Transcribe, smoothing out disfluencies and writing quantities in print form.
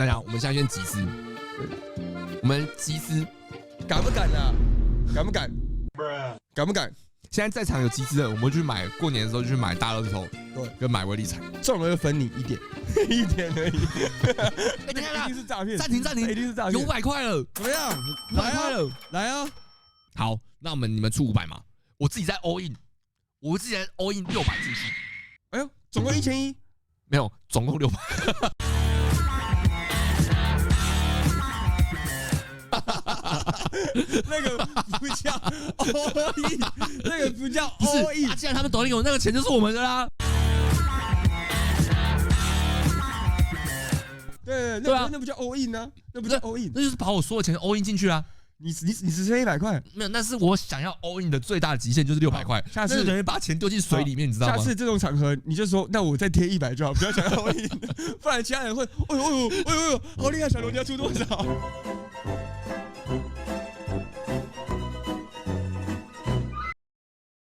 大家，我们现在先集资，我们集资，敢不敢啊？敢不敢？敢不敢？现在在场有集资的，我们去买过年的时候就去买大乐透，对，跟买威力彩，中了就分你一点，一点而已。哎，等一下，一定是诈骗！暂停，一定是诈骗！有500块了，怎么样？500块了，来啊！好，那你们出500嘛，我自己再 all in， 我自己再 all in 600进去。哎呦，总共1100，没有，总共600。那个不叫 all in， 那个不叫 all in。既然他们抖音有那个钱，就是我们的啦。对，那不叫 all in 啊，那不叫 all in， 那就是把我所有钱 all in 进去啊。你只剩100块，没有，那是我想要 all in 的最大的极限，就是600块。下次等于把钱丢进水里面，你知道吗？下次这种场合，你就说，那我再贴100就好，不要想要 all in， 不然其他人会，哎呦，好厉害，小龙你要出多少？